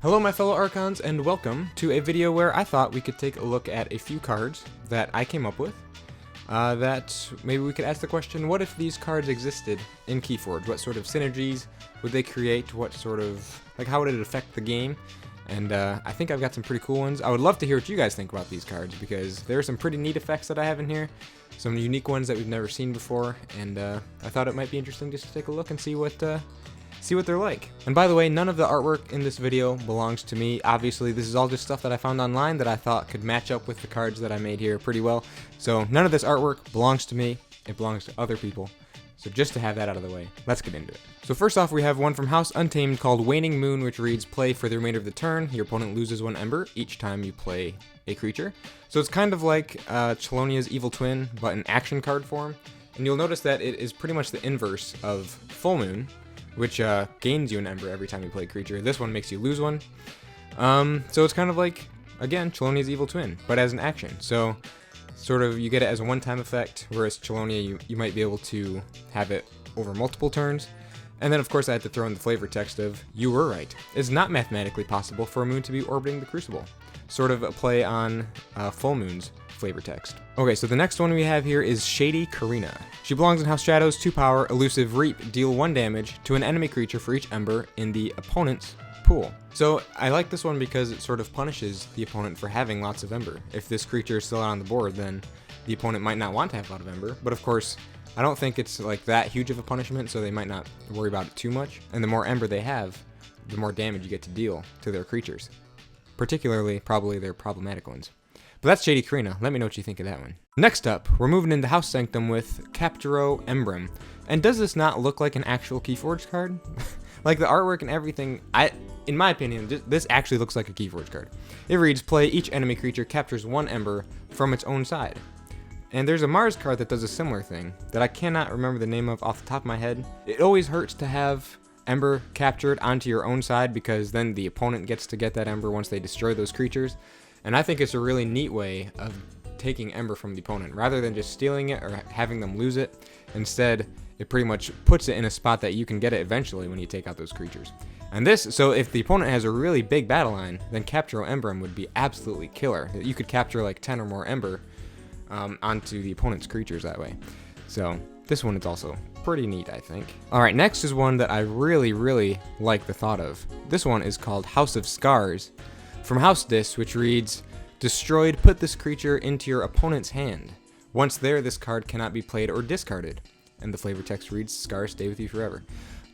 Hello my fellow Archons, and welcome to a video where I thought we could take a look at a few cards that I came up with. That maybe we could ask the question, what if these cards existed in KeyForge? What sort of synergies would they create? What sort of, how would it affect the game? And I think I've got some pretty cool ones. I would love to hear what you guys think about these cards, because there are some pretty neat effects that I have in here. Some unique ones that we've never seen before, and I thought it might be interesting just to take a look and see what they're like. And by the way, none of the artwork in this video belongs to me. Obviously, this is all just stuff that I found online that I thought could match up with the cards that I made here pretty well. So none of this artwork belongs to me. It belongs to other people. So just to have that out of the way, let's get into it. So first off, we have one from House Untamed called Waning Moon, which reads, play for the remainder of the turn. Your opponent loses 1 ember each time you play a creature. So it's kind of like Chelonia's Evil Twin, but in action card form. And you'll notice that it is pretty much the inverse of Full Moon, which gains you an ember every time you play a creature. This one makes you lose 1. So it's kind of like, again, Chelonia's Evil Twin, but as an action. So sort of you get it as a one-time effect, whereas Chelonia, you might be able to have it over multiple turns. And then, of course, I had to throw in the flavor text of, you were right. It's not mathematically possible for a moon to be orbiting the Crucible. Sort of a play on Full Moon's flavor text. Okay, so the next one we have here is Shady Karina. She belongs in House Shadows, 2 power, elusive Reap, deal 1 damage to an enemy creature for each ember in the opponent's pool. So I like this one because it sort of punishes the opponent for having lots of ember. If this creature is still out on the board, then the opponent might not want to have a lot of ember, but of course, I don't think it's like that huge of a punishment, so they might not worry about it too much. And the more ember they have, the more damage you get to deal to their creatures. Particularly, probably their problematic ones. But that's Shady Karina. Let me know what you think of that one. Next up, we're moving into House Sanctum with Capturo Embrem. And does this not look like an actual KeyForge card? Like the artwork and everything, in my opinion, this actually looks like a KeyForge card. It reads, play each enemy creature captures 1 ember from its own side. And there's a Mars card that does a similar thing that I cannot remember the name of off the top of my head. It always hurts to have ember captured onto your own side, because then the opponent gets to get that ember once they destroy those creatures. And I think it's a really neat way of taking ember from the opponent. Rather than just stealing it or having them lose it, instead it pretty much puts it in a spot that you can get it eventually when you take out those creatures. And so if the opponent has a really big battle line, then Capturo Embrem would be absolutely killer. You could capture like 10 or more ember onto the opponent's creatures that way. So this one is also pretty neat, I think. Alright, next is one that I really like the thought of. This one is called House of Scars from House Dis, which reads, destroyed, put this creature into your opponent's hand. Once there, this card cannot be played or discarded. And the flavor text reads, scars stay with you forever.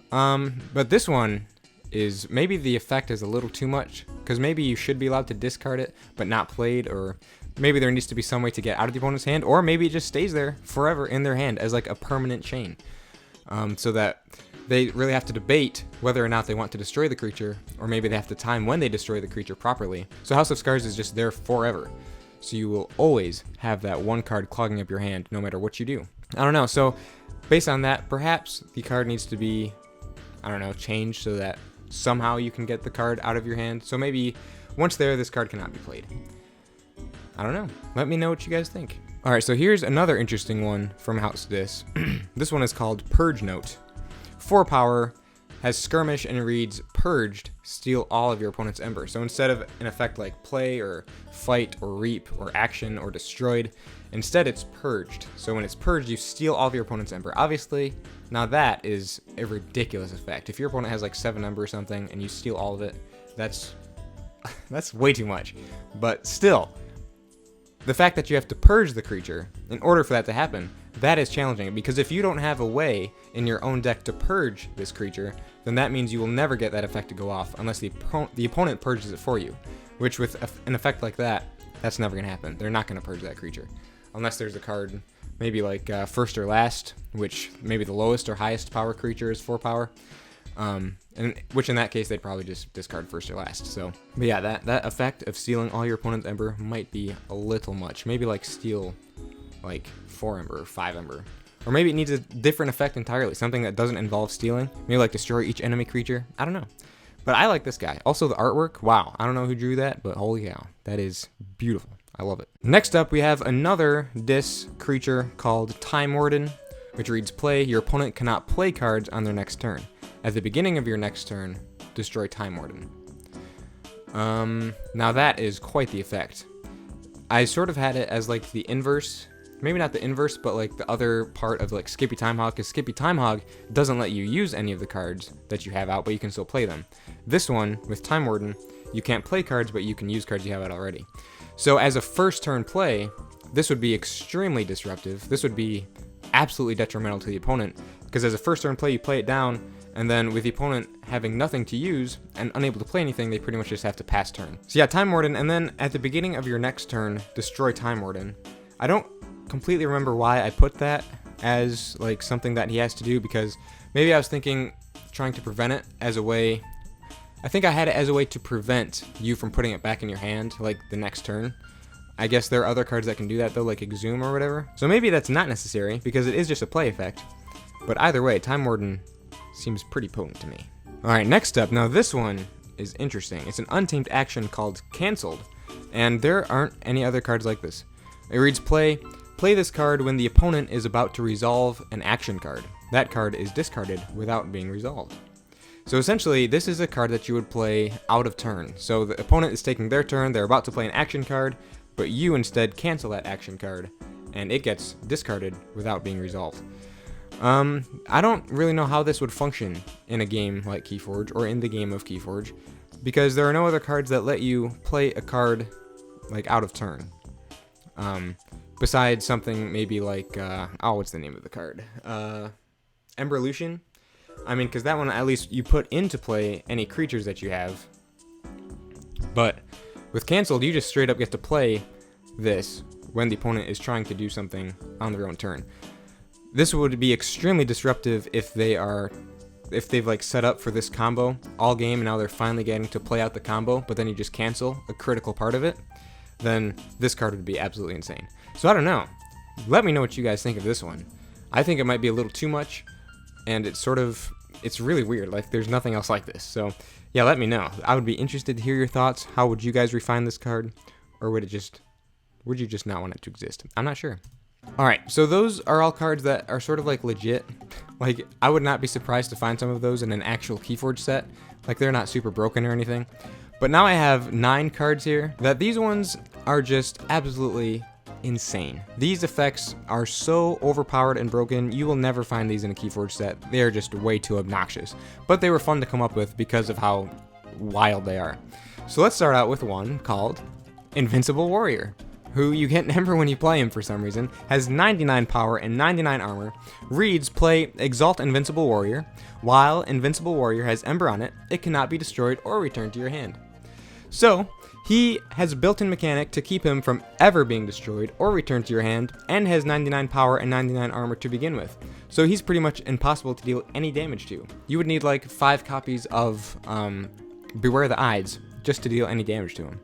But this one is, maybe the effect is a little too much, because maybe you should be allowed to discard it, but not played, or maybe there needs to be some way to get out of the opponent's hand, or maybe it just stays there forever in their hand as like a permanent chain. So that they really have to debate whether or not they want to destroy the creature, or maybe they have to time when they destroy the creature properly. So House of Scars is just there forever. So you will always have that 1 card clogging up your hand no matter what you do. I don't know, so based on that, perhaps the card needs to be, changed so that somehow you can get the card out of your hand. So maybe once there, this card cannot be played. I don't know. Let me know what you guys think. Alright, so here's another interesting one from House Dis. This one is called Purge Note. 4 power, has skirmish, and reads, purged, steal all of your opponent's ember. So instead of an effect like play or fight or reap or action or destroyed, instead it's purged. So when it's purged, you steal all of your opponent's ember. Obviously, now that is a ridiculous effect. If your opponent has like 7 ember or something and you steal all of it, that's way too much. But still, the fact that you have to purge the creature in order for that to happen, that is challenging, because if you don't have a way in your own deck to purge this creature, then that means you will never get that effect to go off unless the opponent purges it for you, which with an effect like that, that's never going to happen. They're not going to purge that creature unless there's a card maybe like First or Last, which maybe the lowest or highest power creature is 4 power, and which in that case they'd probably just discard First or Last. So, but yeah, that effect of stealing all your opponent's ember might be a little much. Maybe like steal like 4 ember or 5 ember, or maybe it needs a different effect entirely, something that doesn't involve stealing. Maybe like destroy each enemy creature. I don't know, but I like this guy. Also the artwork, wow, I don't know who drew that, but holy cow, that is beautiful. I love it. Next up, we have another Dis creature called Time Warden, which reads, play, your opponent cannot play cards on their next turn. At the beginning of your next turn, destroy Time Warden. Now that is quite the effect. I sort of had it as like the inverse, maybe not the inverse, but like the other part of like Skippy Time Hog, because Skippy Time Hog doesn't let you use any of the cards that you have out, but you can still play them. This one, with Time Warden, you can't play cards, but you can use cards you have out already. So as a first turn play, this would be extremely disruptive. This would be absolutely detrimental to the opponent, because as a first turn play, you play it down, and then with the opponent having nothing to use and unable to play anything, they pretty much just have to pass turn. So yeah, Time Warden, and then at the beginning of your next turn, destroy Time Warden. I don't completely remember why I put that as like something that he has to do, because maybe I was thinking trying to prevent it as a way. I think I had it as a way to prevent you from putting it back in your hand like the next turn. I guess there are other cards that can do that though, like Exhume or whatever. So maybe that's not necessary because it is just a play effect. But either way, Time Warden seems pretty potent to me. Alright, next up. Now this one is interesting. It's an untamed action called Cancelled, and there aren't any other cards like this. It reads, play this card when the opponent is about to resolve an action card. That card is discarded without being resolved. So essentially, this is a card that you would play out of turn. So the opponent is taking their turn, they're about to play an action card, but you instead cancel that action card, and it gets discarded without being resolved. I don't really know how this would function in a game like KeyForge, or in the game of KeyForge, because there are no other cards that let you play a card like out of turn. Besides something maybe like, what's the name of the card? Emberlution? I mean, because that one, at least you put into play any creatures that you have. But with Cancelled, you just straight up get to play this when the opponent is trying to do something on their own turn. This would be extremely disruptive if they've like set up for this combo all game, and now they're finally getting to play out the combo, but then you just cancel a critical part of it. Then this card would be absolutely insane. So I don't know. Let me know what you guys think of this one. I think it might be a little too much, and it's really weird. Like, there's nothing else like this. So yeah, let me know. I would be interested to hear your thoughts. How would you guys refine this card? Or would you just not want it to exist? I'm not sure. Alright, so those are all cards that are sort of like legit. Like, I would not be surprised to find some of those in an actual KeyForge set. Like, they're not super broken or anything. But now I have 9 cards here that these ones are just absolutely insane. These effects are so overpowered and broken, you will never find these in a KeyForge set. They are just way too obnoxious. But they were fun to come up with because of how wild they are. So let's start out with one called Invincible Warrior, who you get an Ember when you play him for some reason, has 99 power and 99 armor, reads, play Exalt Invincible Warrior. While Invincible Warrior has Ember on it, it cannot be destroyed or returned to your hand. So, he has a built-in mechanic to keep him from ever being destroyed or returned to your hand, and has 99 power and 99 armor to begin with. So he's pretty much impossible to deal any damage to. You would need like 5 copies of Beware the Ides just to deal any damage to him.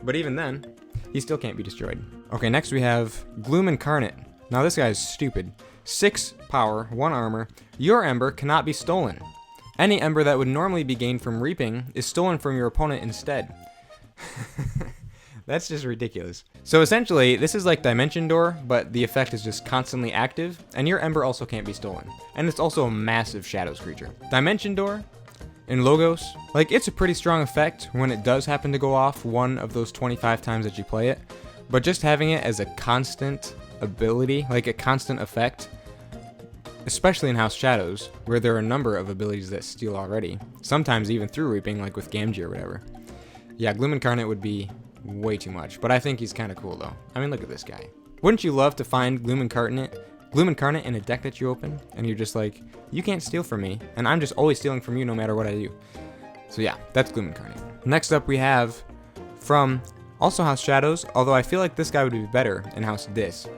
But even then, he still can't be destroyed. Okay, next we have Gloom Incarnate. Now this guy is stupid. 6 power, 1 armor. Your Ember cannot be stolen. Any Ember that would normally be gained from reaping is stolen from your opponent instead. That's just ridiculous. So essentially, this is like Dimension Door, but the effect is just constantly active, and your Ember also can't be stolen. And it's also a massive Shadows creature. Dimension Door in Logos, like, it's a pretty strong effect when it does happen to go off one of those 25 times that you play it, but just having it as a constant ability, like a constant effect, especially in House Shadows, where there are a number of abilities that steal already, sometimes even through reaping, like with Gamgee or whatever. Yeah, Gloom Incarnate would be way too much, but I think he's kind of cool though. I mean, look at this guy. Wouldn't you love to find Gloom Incarnate in a deck that you open, and you're just like, you can't steal from me, and I'm just always stealing from you no matter what I do. So yeah, that's Gloom Incarnate. Next up we have, from also House Shadows, although I feel like this guy would be better in House Dis,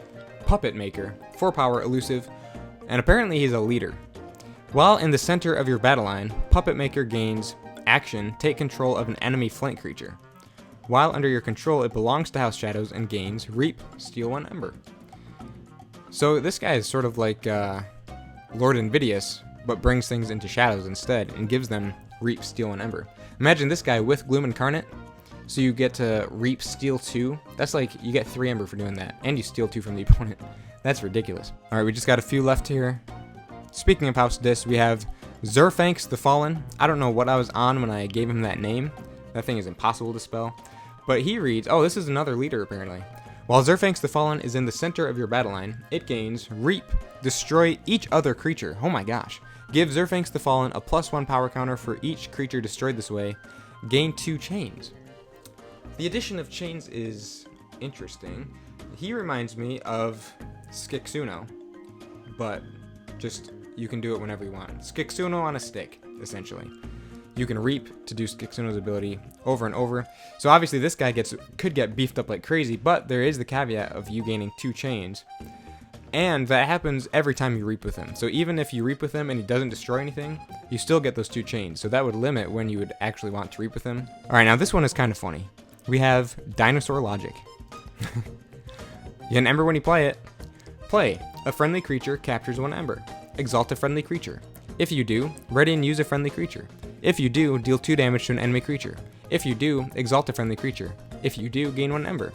Puppet Maker, 4 power, elusive, and apparently he's a leader. While in the center of your battle line, Puppet Maker gains action, take control of an enemy flank creature. While under your control, it belongs to House Shadows and gains Reap, steal 1 Ember. So this guy is sort of like Lord Aembermedes, but brings things into Shadows instead, and gives them Reap, steal 1 Ember. Imagine this guy with Gloom Incarnate, so you get to Reap, steal 2. That's like, you get 3 Ember for doing that, and you steal 2 from the opponent. That's ridiculous. Alright, we just got a few left here. Speaking of House Dis, we have Zerfanx the Fallen. I don't know what I was on when I gave him that name, That thing is impossible to spell. But he reads, oh, this is another leader apparently. While Zerfanx the Fallen is in the center of your battle line, it gains Reap. Destroy each other creature. Oh my gosh. Give Zerfanx the Fallen a +1 power counter for each creature destroyed this way. Gain 2 chains. The addition of chains is interesting. He reminds me of Skixuno, but just you can do it whenever you want. Skixuno on a stick, essentially. You can Reap to do Skixuno's ability over and over. So obviously this guy could get beefed up like crazy, but there is the caveat of you gaining 2 chains. And that happens every time you Reap with him. So even if you Reap with him and he doesn't destroy anything, you still get those 2 chains. So that would limit when you would actually want to Reap with him. Alright, now this one is kind of funny. We have Dinosaur Logic. You get an Ember when you play it. Play. A friendly creature captures 1 Ember. Exalt a friendly creature. If you do, ready and use a friendly creature. If you do, deal 2 damage to an enemy creature. If you do, exalt a friendly creature. If you do, gain 1 Ember.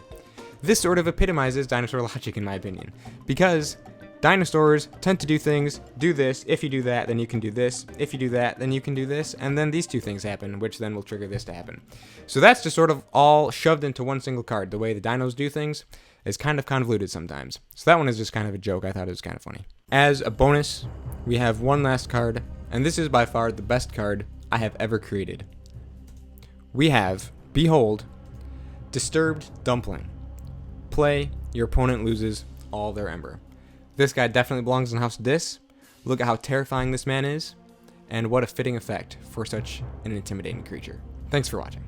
This sort of epitomizes dinosaur logic in my opinion, because dinosaurs tend to do things, do this, if you do that, then you can do this, if you do that, then you can do this, and then these 2 things happen, which then will trigger this to happen. So that's just sort of all shoved into one single card. The way the dinos do things is kind of convoluted sometimes. So that one is just kind of a joke. I thought it was kind of funny. As a bonus, we have one last card, and this is by far the best card I have ever created. We have, behold, Disturbed Dumpling. Play, your opponent loses all their Ember. This guy definitely belongs in House Dis. Look at how terrifying this man is, and what a fitting effect for such an intimidating creature. Thanks for watching.